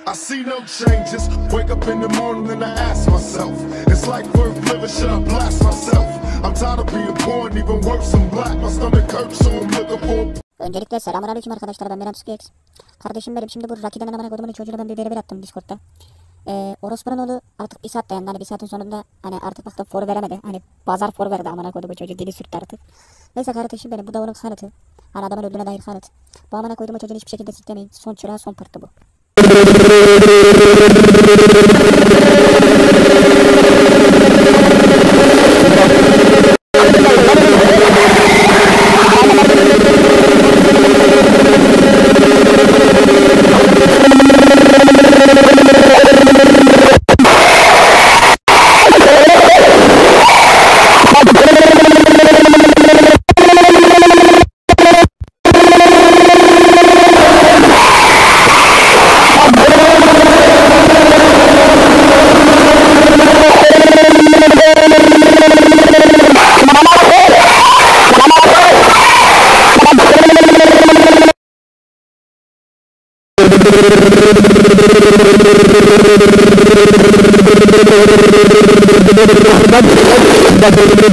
I see no changes. Wake up in the morning and I ask myself, it's like worth living, should I blast myself? I'm tired of being poor and even worse, I'm black. My stomach hurts, so I'm looking for. Öncelikle selamünaleyküm arkadaşlar, ben Meram Skex. Kardeşim benim, şimdi bu Rocky'den amına koyduğumun çocuğuna ben bir beraber attım Discord'da. Orospu'nun oğlu artık bir saat dayandı, hani bir saatin sonunda hani artık baktım for veremedi. Hani pazar for verdi amına koyduğum çocuğu, dili sürttü artık. Neyse kardeşim benim, bu da onun kanıtı. Hani adamın öldüğüne dair kanıt. Bu amına koyduğum çocuğunu hiçbir şekilde siklemeyin. Son çırağı son pırtı bu.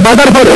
Bazar for